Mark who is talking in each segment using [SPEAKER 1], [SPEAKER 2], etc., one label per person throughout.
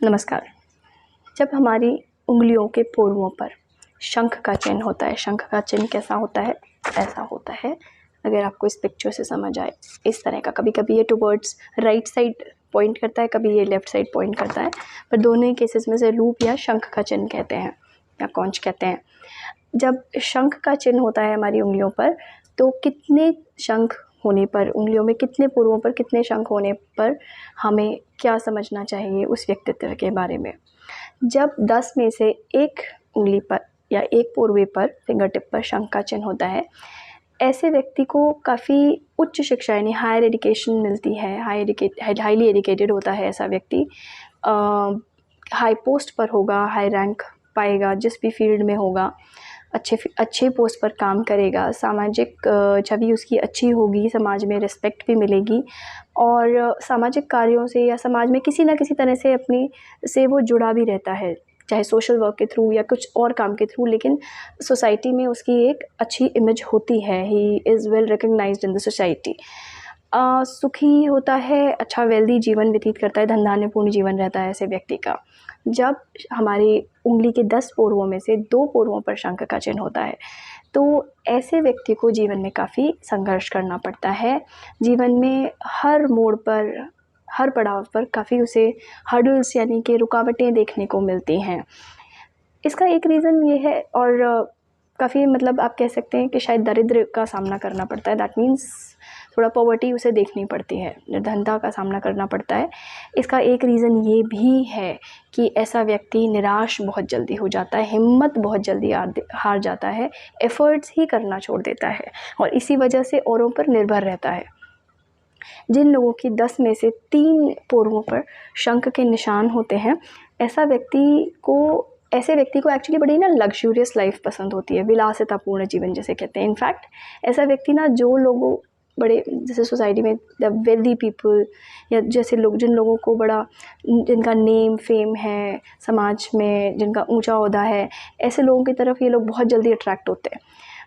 [SPEAKER 1] नमस्कार। जब हमारी उंगलियों के पोरुओं पर शंख का चिन्ह होता है, शंख का चिन्ह कैसा होता है? ऐसा होता है, अगर आपको इस पिक्चर से समझ आए, इस तरह का। कभी कभी ये टुवर्ड्स राइट साइड पॉइंट करता है, कभी ये लेफ़्ट साइड पॉइंट करता है, पर दोनों ही केसेस में से रूप या शंख का चिन्ह कहते हैं या कौंच कहते हैं। जब शंख का चिन्ह होता है हमारी उंगलियों पर, तो कितने शंख होने पर, उंगलियों में कितने पोरुओं पर कितने शंख होने पर हमें क्या समझना चाहिए उस व्यक्तित्व के बारे में। जब 10 में से एक उंगली पर या एक पोरुए पर, फिंगर टिप पर शंख का चिन्ह होता है, ऐसे व्यक्ति को काफ़ी उच्च शिक्षा यानी हायर एजुकेशन मिलती है, हाईली एजुकेटेड होता है ऐसा व्यक्ति, हाई पोस्ट पर होगा, हाई रैंक पाएगा जिस भी फील्ड में होगा, अच्छे पोस्ट पर काम करेगा, सामाजिक छवि उसकी अच्छी होगी, समाज में रिस्पेक्ट भी मिलेगी और सामाजिक कार्यों से या समाज में किसी न किसी तरह से अपनी से वो जुड़ा भी रहता है, चाहे सोशल वर्क के थ्रू या कुछ और काम के थ्रू, लेकिन सोसाइटी में उसकी एक अच्छी इमेज होती है। He is well recognised in the society. सुखी होता है, अच्छा वेल्दी जीवन व्यतीत करता है, धन धान्यपूर्ण जीवन रहता है ऐसे व्यक्ति का। जब हमारी उंगली के 10 पोरुओं में से 2 पोरुओं पर शंख का चिन्ह होता है, तो ऐसे व्यक्ति को जीवन में काफ़ी संघर्ष करना पड़ता है। जीवन में हर मोड़ पर, हर पड़ाव पर काफ़ी उसे हर्डल्स यानी कि रुकावटें देखने को मिलती हैं। इसका एक रीज़न ये है, और काफ़ी मतलब आप कह सकते हैं कि शायद दरिद्र का सामना करना पड़ता है। दैट मीन्स थोड़ा पॉवर्टी उसे देखनी पड़ती है, निर्धनता का सामना करना पड़ता है। इसका एक रीज़न ये भी है कि ऐसा व्यक्ति निराश बहुत जल्दी हो जाता है, हिम्मत बहुत जल्दी हार जाता है, एफ़र्ट्स ही करना छोड़ देता है और इसी वजह से औरों पर निर्भर रहता है। जिन लोगों की 10 में से 3 पोरुओं पर शंख के निशान होते हैं, ऐसे व्यक्ति को एक्चुअली बड़ी ना लग्जूरियस लाइफ पसंद होती है, विलासितापूर्ण जीवन जिसे कहते हैं। इनफैक्ट ऐसा व्यक्ति ना, जो लोगों बड़े जैसे सोसाइटी में द वेल्दी पीपल या जैसे लोग, जिन लोगों को बड़ा, जिनका नेम फेम है समाज में, जिनका ऊंचा ओहदा है, ऐसे लोगों की तरफ ये लोग बहुत जल्दी अट्रैक्ट होते हैं।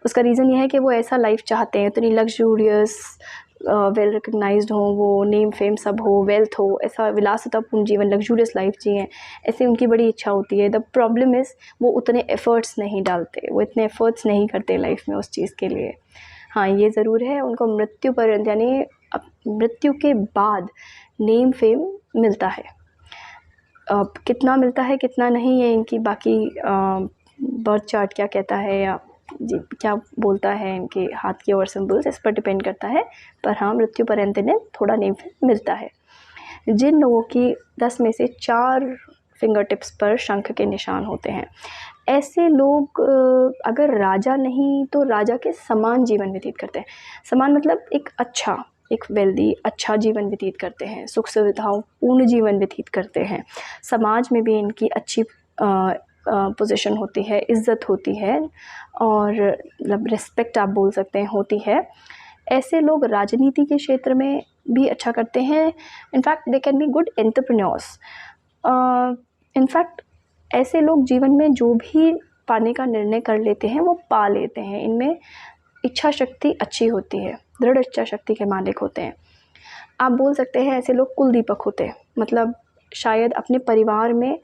[SPEAKER 1] उसका रीज़न ये है कि वो ऐसा लाइफ चाहते हैं, इतनी लग्जूरियस, वेल रिकग्नाइज्ड हो, वो नेम फेम सब हो, वेल्थ हो, ऐसा विलासितापूर्ण जीवन, लग्जूरियस लाइफ जिएँ, ऐसे उनकी बड़ी इच्छा होती है। द प्रॉब्लम इज़ वो उतने एफ़र्ट्स नहीं डालते, वो इतने एफ़र्ट्स नहीं करते लाइफ में उस चीज़ के लिए। हाँ, ये ज़रूर है, उनको मृत्यु पर्यंत यानी मृत्यु के बाद नेम फेम मिलता है। अब कितना मिलता है कितना नहीं, ये इनकी बाकी बर्थ चार्ट क्या कहता है या जी क्या बोलता है, इनके हाथ की और सिंबल्स, इस पर डिपेंड करता है। पर हाँ, मृत्यु पर्यंत इन्हें थोड़ा नेम फेम मिलता है। जिन लोगों की 10 में से 4 फिंगर टिप्स पर शंख के निशान होते हैं, ऐसे लोग अगर राजा नहीं तो राजा के समान जीवन व्यतीत करते हैं। समान मतलब एक वेल्दी अच्छा जीवन व्यतीत करते हैं, सुख सुविधाओं पूर्ण जीवन व्यतीत करते हैं, समाज में भी इनकी अच्छी पोजीशन होती है, इज़्ज़त होती है और मतलब रिस्पेक्ट आप बोल सकते हैं होती है। ऐसे लोग राजनीति के क्षेत्र में भी अच्छा करते हैं। In fact they can be good entrepreneurs. In fact ऐसे लोग जीवन में जो भी पाने का निर्णय कर लेते हैं वो पा लेते हैं। इनमें इच्छा शक्ति अच्छी होती है, दृढ़ इच्छा शक्ति के मालिक होते हैं। आप बोल सकते हैं ऐसे लोग कुलदीपक होते हैं, मतलब शायद अपने परिवार में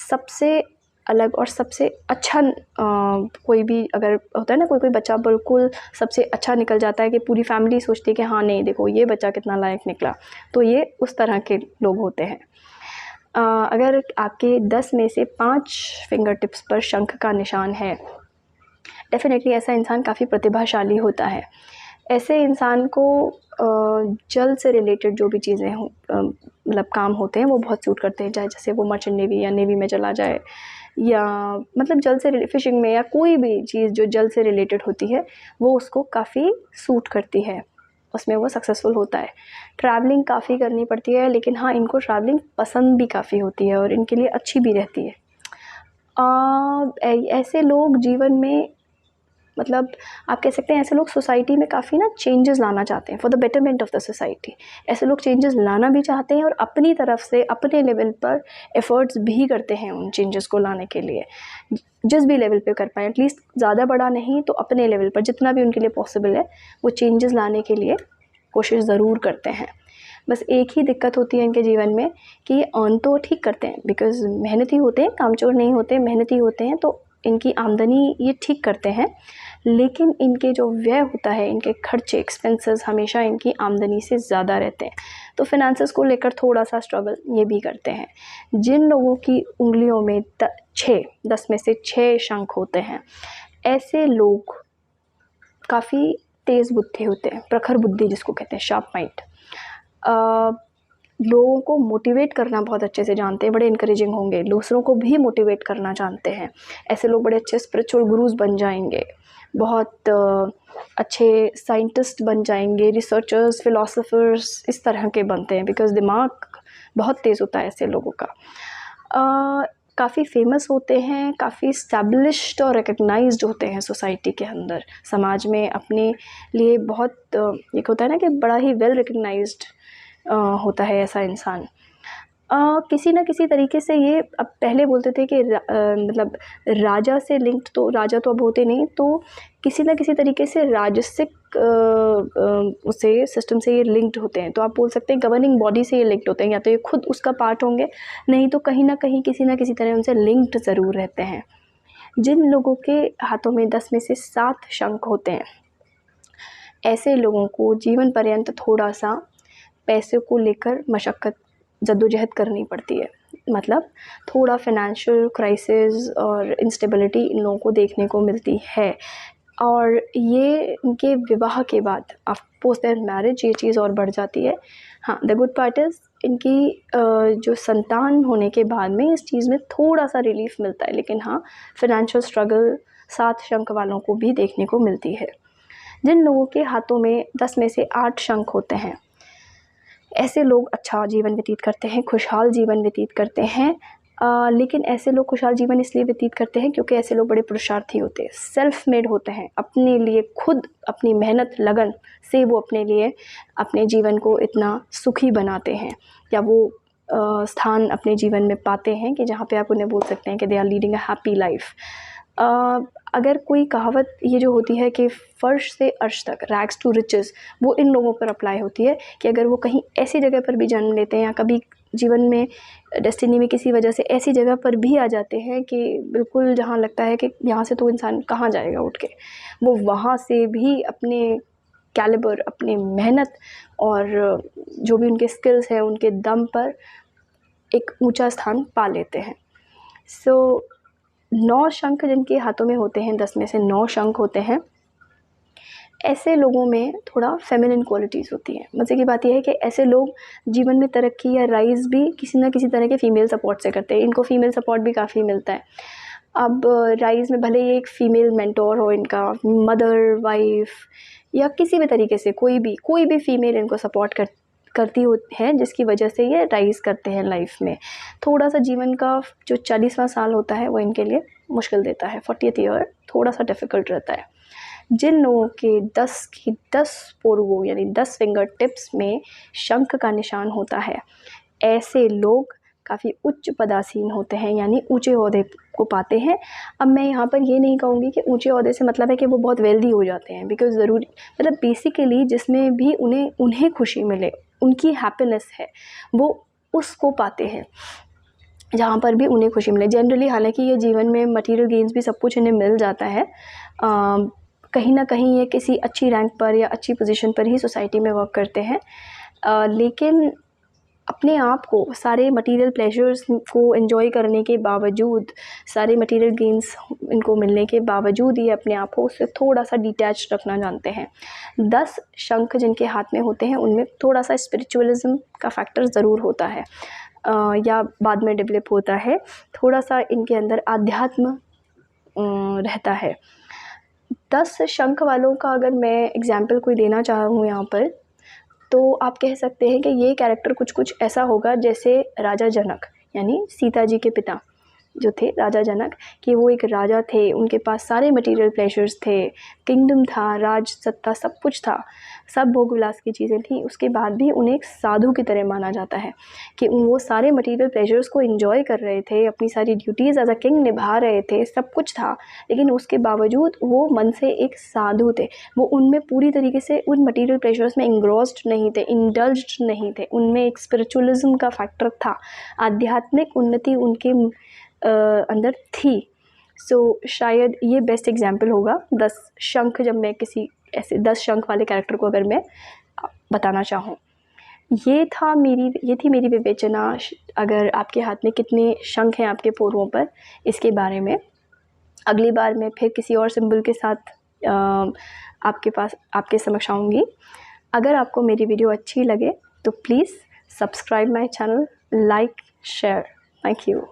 [SPEAKER 1] सबसे अलग और सबसे अच्छा कोई भी अगर होता है ना, कोई बच्चा बिल्कुल सबसे अच्छा निकल जाता है कि पूरी फैमिली सोचती है कि हाँ नहीं देखो ये बच्चा कितना लायक निकला, तो ये उस तरह के लोग होते हैं। अगर आपके 10 में से 5 फिंगर टिप्स पर शंख का निशान है, डेफिनेटली ऐसा इंसान काफ़ी प्रतिभाशाली होता है। ऐसे इंसान को जल से रिलेटेड जो भी चीज़ें हों, मतलब काम होते हैं, वो बहुत सूट करते हैं। चाहे जैसे वो मर्चेंट नेवी या नेवी में चला जाए, या मतलब जल से फिशिंग में, या कोई भी चीज़ जो जल से रिलेटेड होती है वो उसको काफ़ी सूट करती है, उसमें वो सक्सेसफुल होता है। ट्रैवलिंग काफ़ी करनी पड़ती है, लेकिन हाँ, इनको ट्रैवलिंग पसंद भी काफ़ी होती है और इनके लिए अच्छी भी रहती है। ऐसे लोग जीवन में, मतलब आप कह सकते हैं ऐसे लोग सोसाइटी में काफ़ी ना चेंजेस लाना चाहते हैं, for the betterment of the society. ऐसे लोग चेंजेस लाना भी चाहते हैं और अपनी तरफ से अपने लेवल पर एफ़र्ट्स भी करते हैं उन चेंजेस को लाने के लिए, जिस भी लेवल पे कर पाएँ। एटलीस्ट ज़्यादा बड़ा नहीं तो अपने लेवल पर जितना भी उनके लिए पॉसिबल है वो चेंजेस लाने के लिए कोशिश ज़रूर करते हैं। बस एक ही दिक्कत होती है इनके जीवन में कि ये अर्न तो ठीक करते हैं, बिकॉज़ मेहनती होते हैं, कामचोर नहीं होते, मेहनती होते हैं, तो इनकी आमदनी ये ठीक करते हैं, लेकिन इनके जो व्यय होता है, इनके खर्चे, एक्सपेंसेस हमेशा इनकी आमदनी से ज़्यादा रहते हैं। तो फिनांसेस को लेकर थोड़ा-सा स्ट्रगल ये भी करते हैं। जिन लोगों की उंगलियों में 10 में से 6 शंख होते हैं, ऐसे लोग काफ़ी तेज़ बुद्धि होते हैं, प्रखर बुद्धि जिसको कहते हैं, शार्प माइंड। लोगों को मोटिवेट करना बहुत अच्छे से जानते हैं, बड़े इनकरेजिंग होंगे, दूसरों को भी मोटिवेट करना जानते हैं। ऐसे लोग बड़े अच्छे स्पिरिचुअल गुरुज़ बन जाएंगे, बहुत अच्छे साइंटिस्ट बन जाएंगे, रिसर्चर्स, फिलोसोफर्स इस तरह के बनते हैं, बिकॉज़ दिमाग बहुत तेज़ होता है ऐसे लोगों का। काफ़ी फेमस होते हैं, काफ़ी इस्टेब्लिश्ड और रिकग्नाइज्ड होते हैं सोसाइटी के अंदर, समाज में अपने लिए बहुत एक होता है ना कि बड़ा ही वेल रिकग्नाइज्ड होता है ऐसा इंसान। किसी न किसी तरीके से ये, अब पहले बोलते थे कि मतलब राजा से लिंक्ड, तो राजा तो अब होते नहीं, तो किसी न किसी तरीके से राजसिक उसे सिस्टम से ये लिंक्ड होते हैं। तो आप बोल सकते हैं गवर्निंग बॉडी से ये लिंक्ड होते हैं, या तो ये खुद उसका पार्ट होंगे, नहीं तो कहीं ना कहीं किसी न किसी तरह उनसे लिंक्ड ज़रूर रहते हैं। जिन लोगों के हाथों में 10 में से 7 शंख होते हैं, ऐसे लोगों को जीवन पर्यंत थोड़ा सा पैसे को लेकर मशक्क़त, जद्दोजहद करनी पड़ती है। मतलब थोड़ा फाइनेंशियल क्राइसिस और इंस्टेबिलिटी इन लोगों को देखने को मिलती है, और ये इनके विवाह के बाद, पोस्ट देयर मैरिज, ये चीज़ और बढ़ जाती है। हाँ, द गुड पार्ट इज़ इनकी जो संतान होने के बाद में इस चीज़ में थोड़ा सा रिलीफ मिलता है, लेकिन हाँ, फाइनेंशियल स्ट्रगल 7 शंख वालों को भी देखने को मिलती है। जिन लोगों के हाथों में 10 में से 8 शंख होते हैं, ऐसे लोग अच्छा जीवन व्यतीत करते हैं, खुशहाल जीवन व्यतीत करते हैं। लेकिन ऐसे लोग खुशहाल जीवन इसलिए व्यतीत करते हैं क्योंकि ऐसे लोग बड़े पुरुषार्थी होते हैं, सेल्फ मेड होते हैं, अपने लिए खुद अपनी मेहनत लगन से वो अपने लिए अपने जीवन को इतना सुखी बनाते हैं, या वो स्थान अपने जीवन में पाते हैं कि जहाँ पे आप उन्हें बोल सकते हैं कि they are leading a happy life. अगर कोई कहावत ये जो होती है कि फ़र्श से अर्श तक, रैग्स टू रिचेस, वो इन लोगों पर अप्लाई होती है कि अगर वो कहीं ऐसी जगह पर भी जन्म लेते हैं, या कभी जीवन में डेस्टिनी में किसी वजह से ऐसी जगह पर भी आ जाते हैं कि बिल्कुल जहाँ लगता है कि यहाँ से तो इंसान कहाँ जाएगा उठ के, वो वहाँ से भी अपने कैलिबर, अपनी मेहनत और जो भी उनके स्किल्स हैं उनके दम पर एक ऊंचा स्थान पा लेते हैं। सो 9 शंख जिनके हाथों में होते हैं, 10 में से 9 शंख होते हैं, ऐसे लोगों में थोड़ा फेमिनिन क्वालिटीज़ होती हैं। मज़े की बात यह है कि ऐसे लोग जीवन में तरक्की या राइज़ भी किसी न किसी तरह के फ़ीमेल सपोर्ट से करते हैं। इनको फ़ीमेल सपोर्ट भी काफ़ी मिलता है। अब राइज़ में भले ही एक फ़ीमेल मेंटोर हो, इनका मदर, वाइफ, या किसी भी तरीके से कोई भी फ़ीमेल इनको सपोर्ट करती है, जिसकी वजह से ये राइज़ करते हैं लाइफ में। थोड़ा सा जीवन का जो 40वां साल होता है वो इनके लिए मुश्किल देता है, 40th ईयर थोड़ा सा डिफ़िकल्ट रहता है। जिन लोगों के 10 की 10 पोर्वो यानी 10 फिंगर टिप्स में शंख का निशान होता है, ऐसे लोग काफ़ी उच्च पदासीन होते हैं, यानी ऊंचे ओहदे को पाते हैं। अब मैं यहाँ पर ये नहीं कहूँगी कि ऊंचे ओहदे से मतलब है कि वो बहुत वेल्दी हो जाते हैं, बिकॉज़ ज़रूरी, मतलब बेसिकली जिसमें भी उन्हें खुशी मिले, उनकी हैप्पीनेस है, वो उसको पाते हैं जहाँ पर भी उन्हें खुशी मिले। जनरली हालांकि ये जीवन में मटेरियल गेन्स भी सब कुछ इन्हें मिल जाता है, कहीं ना कहीं ये किसी अच्छी रैंक पर या अच्छी पोजीशन पर ही सोसाइटी में वर्क करते हैं, लेकिन अपने आप को सारे मटेरियल प्लेजर्स को एंजॉय करने के बावजूद, सारे मटेरियल गेन्स इनको मिलने के बावजूद ये अपने आप को उससे थोड़ा सा डिटैच रखना जानते हैं। 10 शंख जिनके हाथ में होते हैं उनमें थोड़ा सा स्पिरिचुअलिज्म का फैक्टर ज़रूर होता है, या बाद में डेवलप होता है। थोड़ा सा इनके अंदर आध्यात्म रहता है। 10 शंख वालों का अगर मैं एग्जाम्पल कोई देना चाहूँ यहाँ पर, तो आप कह सकते हैं कि ये कैरेक्टर कुछ ऐसा होगा जैसे राजा जनक, यानी सीता जी के पिता। जो थे राजा जनक, कि वो एक राजा थे, उनके पास सारे मटेरियल प्लेजर्स थे, किंगडम था, राज सत्ता सब कुछ था, सब भोग विलास की चीज़ें थी। उसके बाद भी उन्हें एक साधु की तरह माना जाता है कि वो सारे मटेरियल प्लेजर्स को एंजॉय कर रहे थे, अपनी सारी ड्यूटीज़ एज अ किंग निभा रहे थे, सब कुछ था, लेकिन उसके बावजूद वो मन से एक साधु थे। वो उनमें पूरी तरीके से उन मटेरियल प्लेजर्स में इंग्रोस्ड नहीं थे, इंडल्ज्ड नहीं थे, उनमें एक स्पिरिचुअलिज्म का फैक्टर था, आध्यात्मिक उन्नति उनके अंदर थी। शायद ये बेस्ट एग्जाम्पल होगा 10 शंख, जब मैं किसी ऐसे 10 शंख वाले कैरेक्टर को अगर मैं बताना चाहूँ। ये थी मेरी विवेचना। अगर आपके हाथ में कितने शंख हैं आपके पूर्वों पर, इसके बारे में अगली बार मैं फिर किसी और सिंबल के साथ आपके समक्ष आऊँगी। अगर आपको मेरी वीडियो अच्छी लगे तो please subscribe my channel, like, share. Thank you.